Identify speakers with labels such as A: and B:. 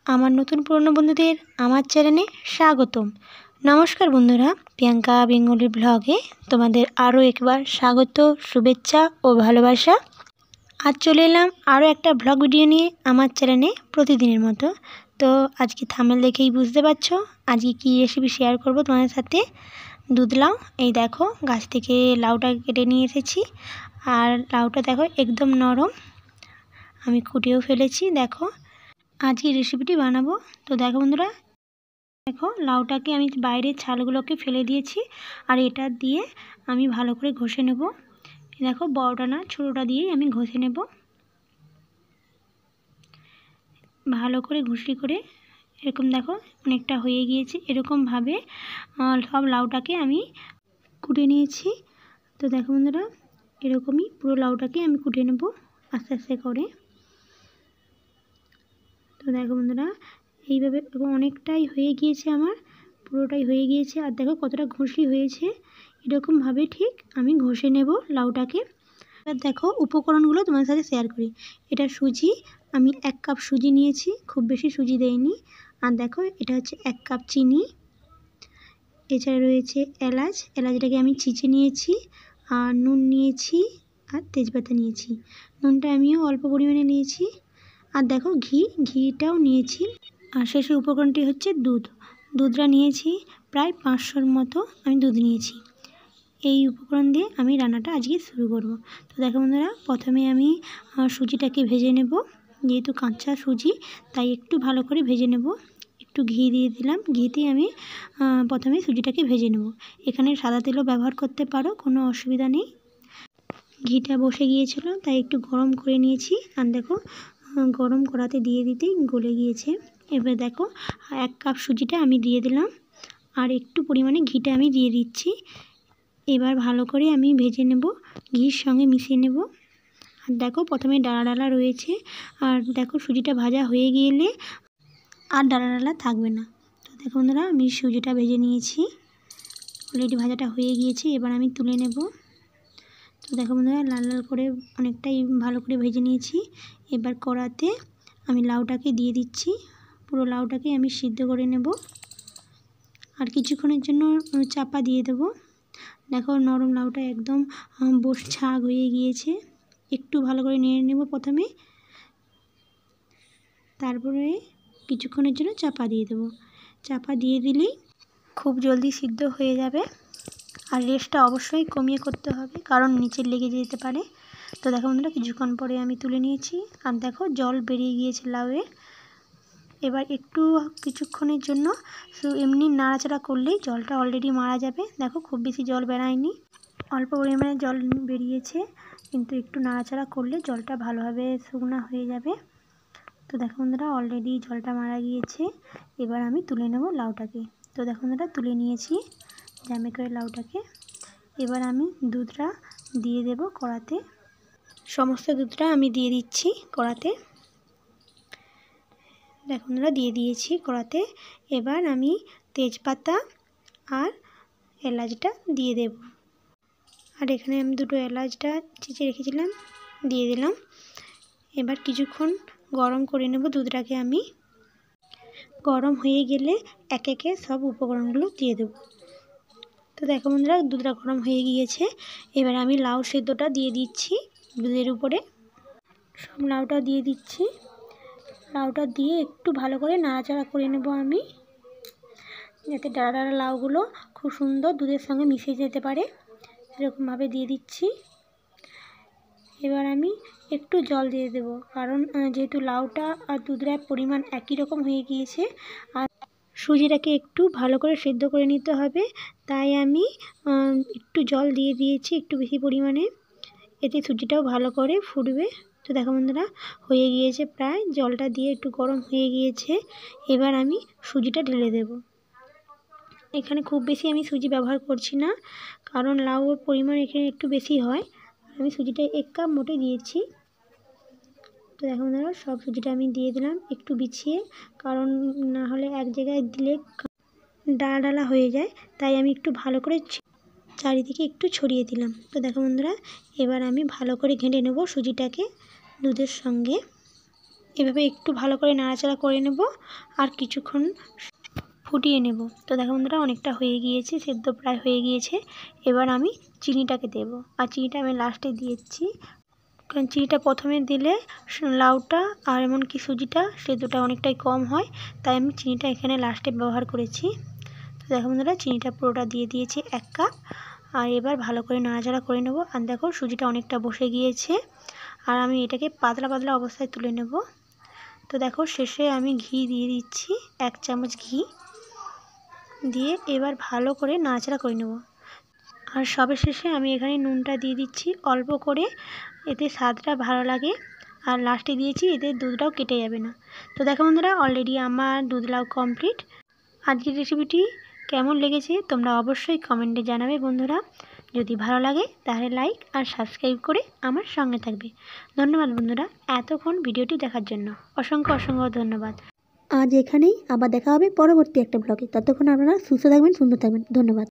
A: আমার নতুন পুরনো বন্ধুদের আমার চ্যানেলে স্বাগতম। নমস্কার বন্ধুরা, প্রিয়াঙ্কা বেঙ্গলি ব্লগে তোমাদের আরও একবার স্বাগত, শুভেচ্ছা ও ভালোবাসা। আজ চলে এলাম আরও একটা ব্লগ ভিডিও নিয়ে আমার চ্যানেলে প্রতিদিনের মতো। তো আজকে থাম্বনেল দেখেই বুঝতে পারছো আজকে কী রেসিপি শেয়ার করব তোমাদের সাথে। দুধ লাউ, এই দেখো গাছ থেকে লাউটা কেটে নিয়ে এসেছি। আর লাউটা দেখো একদম নরম, আমি কুটিয়েও ফেলেছি। দেখো আজকে রেসিপিটি বানাবো। তো দেখো বন্ধুরা, দেখো লাউটাকে আমি বাইরের ছালগুলোকে ফেলে দিয়েছি আর এটা দিয়ে আমি ভালো করে ঘষে নেব। দেখো বড়টা না ছোটোটা দিয়েই আমি ঘষে নেব ভালো করে ঘুষি করে। এরকম দেখো অনেকটা হয়ে গিয়েছে, এরকমভাবে সব লাউটাকে আমি কুটে নিয়েছি। তো দেখো বন্ধুরা, এরকমই পুরো লাউটাকে আমি কুটে নেব আস্তে আস্তে করে। তো দেখো বন্ধুরা, এইভাবে অনেকটাই হয়ে গিয়েছে, আমার পুরোটাই হয়ে গিয়েছে। আর দেখো কতটা ঘষি হয়েছে, এরকমভাবে ঠিক আমি ঘষে নেব লাউটাকে। আর দেখো উপকরণগুলো তোমার সাথে শেয়ার করি। এটা সুজি, আমি 1 কাপ সুজি নিয়েছি, খুব বেশি সুজি দেইনি। আর দেখো এটা হচ্ছে 1 কাপ চিনি। এছাড়া রয়েছে এলাচটাকে আমি ছিঁচে নিয়েছি। আর নুন নিয়েছি আর তেজপাতা নিয়েছি। নুনটা আমিও অল্প পরিমাণে নিয়েছি। আর দেখো ঘিটাও নিয়েছি। আর শেষের উপকরণটি হচ্ছে দুধটা নিয়েছি প্রায় 500-র মতো আমি দুধ নিয়েছি। এই উপকরণ দিয়ে আমি রান্নাটা আজকে শুরু করব। তো দেখো বন্ধুরা, প্রথমে আমি সুজিটাকে ভেজে নেব। যেহেতু কাঁচা সুজি তাই একটু ভালো করে ভেজে নেব। একটু ঘি দিয়ে দিলাম, ঘিতে আমি প্রথমে সুজিটাকে ভেজে নেব। এখানে সাদা তেলও ব্যবহার করতে পারো, কোনো অসুবিধা নেই। ঘিটা বসে গিয়েছিল তাই একটু গরম করে নিয়েছি। আর দেখো গরম কড়াতে দিয়ে দিতেই গলে গিয়েছে। এবার দেখো 1 কাপ সুজিটা আমি দিয়ে দিলাম আর একটু পরিমাণে ঘিটা আমি দিয়ে দিচ্ছি। এবার ভালো করে আমি ভেজে নেব, ঘির সঙ্গে মিশিয়ে নেব। আর দেখো প্রথমে ডালা রয়েছে, আর দেখো সুজিটা ভাজা হয়ে গেলে আর ডালা থাকবে না। তো দেখো বন্ধুরা, আমি সুজিটা ভেজে নিয়েছি, অলরেডি ভাজাটা হয়ে গিয়েছে। এবার আমি তুলে নেব। তো দেখো বন্ধুরা, লাল লাল করে অনেকটাই ভালো করে ভেজে নিয়েছি। এবার কড়াতে আমি লাউটাকে দিয়ে দিচ্ছি, পুরো লাউটাকে আমি সিদ্ধ করে নেব। আর কিছুক্ষণের জন্য চাপা দিয়ে দেব। দেখো নরম লাউটা একদম ছাগ হয়ে গিয়েছে। একটু ভালো করে নেড়ে নেব প্রথমে, তারপরে কিছুক্ষণের জন্য চাপা দিয়ে দেব। চাপা দিয়ে দিলেই খুব জলদি সিদ্ধ হয়ে যাবে। আর রেস্টটা অবশ্যই কমিয়ে করতে হবে, কারণ নিচে লেগে যেতে পারে। তো দেখো বন্ধুরা, কিছুক্ষণ পরে আমি তুলে নিয়েছি। আর দেখো জল বেরিয়ে গিয়েছে লাউয়ে। এবার একটু কিছুক্ষণের জন্য এমনি নাড়াচাড়া করলেই জলটা অলরেডি মারা যাবে। দেখো খুব বেশি জল বেরায়নি, অল্প পরিমাণে জল বেরিয়েছে, কিন্তু একটু নাড়াচাড়া করলে জলটা ভালোভাবে শুকনা হয়ে যাবে। তো দেখো বন্ধুরা, অলরেডি জলটা মারা গিয়েছে। এবার আমি তুলে নেব লাউটাকে। তো দেখো বন্ধুরা, তুলে নিয়েছি জ্যামে করে লাউটাকে। এবার আমি দুধটা দিয়ে দেব কড়াতে। সমস্ত দুধটা আমি দিয়ে দিচ্ছি কড়াতে। দেখো বন্ধুরা, দিয়ে দিয়েছি কড়াতে। এবার আমি তেজপাতা আর এলাচটা দিয়ে দেব। আর এখানে আমি 2টো এলাচটা চিচে রেখেছিলাম, দিয়ে দিলাম। এবার কিছুক্ষণ গরম করে নেব দুধটাকে আমি। গরম হয়ে গেলে একে একে সব উপকরণগুলো দিয়ে দেব। তো দেখো বন্ধুরা, দুধটা গরম হয়ে গিয়েছে। এবার আমি লাউ সেদ্ধটা দিয়ে দিচ্ছি দুধের উপরে। সব লাউটা দিয়ে দিচ্ছি। লাউটা দিয়ে একটু ভালো করে নাড়াচাড়া করে নেব আমি, যাতে ডালা লাউগুলো খুব সুন্দর দুধের সঙ্গে মিশে যেতে পারে। এরকমভাবে দিয়ে দিচ্ছি। এবার আমি একটু জল দিয়ে দেব, কারণ যেহেতু লাউটা আর দুধের পরিমাণ একই রকম হয়ে গিয়েছে আর সুজিটাকে একটু ভালো করে সেদ্ধ করে নিতে হবে, তাই আমি একটু জল দিয়ে দিয়েছি, একটু বেশি পরিমাণে। এতে সুজিটাও ভালো করে ফুটবে। তো দেখো বন্ধুরা, হয়ে গিয়েছে প্রায়, জলটা দিয়ে একটু গরম হয়ে গিয়েছে। এবার আমি সুজিটা ঢেলে দেব। এখানে খুব বেশি আমি সুজি ব্যবহার করছি না, কারণ লাউর পরিমাণ এখানে একটু বেশি হয়। আমি সুজিটা 1 কাপ মোটে দিয়েছি। তো দেখো বন্ধুরা, সব সুজিটা আমি দিয়ে দিলাম একটু বিছিয়ে, কারণ না হলে এক জায়গায় দিলে ডালা হয়ে যায়, তাই আমি একটু ভালো করে চারিদিকে একটু ছড়িয়ে দিলাম। তো দেখো বন্ধুরা, এবার আমি ভালো করে ঘেঁটে নেব সুজিটাকে দুধের সঙ্গে। এভাবে একটু ভালো করে নাড়াচাড়া করে নেব আর কিছুক্ষণ ফুটিয়ে নেব। তো দেখো বন্ধুরা অনেকটা হয়ে গিয়েছে, সেদ্ধ প্রায় হয়ে গিয়েছে। এবার আমি চিনিটাকে দেব, আর চিনিটা আমি লাস্টে দিয়েছি, কারণ চিনিটা প্রথমে দিলে লাউটা আর এমনকি সুজিটা সেদ্ধটা অনেকটাই কম হয়, তাই আমি চিনিটা এখানে লাস্টে ব্যবহার করেছি। তো দেখো বন্ধুরা চিনিটা পুরোটা দিয়ে দিয়েছি 1 কাপ। আর এবার ভালো করে নাড়াচাড়া করে নেব। আর দেখো সুজিটা অনেকটা বসে গিয়েছে, আর আমি এটাকে পাতলা পাতলা অবস্থায় তুলে নেব। তো দেখো শেষে আমি ঘি দিয়ে দিচ্ছি, 1 চামচ ঘি দিয়ে এবার ভালো করে নাড়াচাড়া করে নেব। আর সবের শেষে আমি এখানে নুনটা দিয়ে দিচ্ছি অল্প করে, এতে স্বাদটা ভালো লাগে। আর লাস্টে দিয়েছি, এতে দুধটাও কেটে যাবে না। তো দেখো বন্ধুরা অলরেডি আমার দুধ লাউ কমপ্লিট। আজকের রেসিপিটি কেমন লেগেছে তোমরা অবশ্যই কমেন্টে জানাবে বন্ধুরা। যদি ভালো লাগে তাহলে লাইক আর সাবস্ক্রাইব করে আমার সঙ্গে থাকবে। ধন্যবাদ বন্ধুরা এতক্ষণ ভিডিওটি দেখার জন্য, অসংখ্য অসংখ্য ধন্যবাদ। আজ এখানেই, আবার দেখা হবে পরবর্তী একটা ব্লগে। ততক্ষণ আপনারা সুস্থ থাকবেন, সুন্দর থাকবেন। ধন্যবাদ।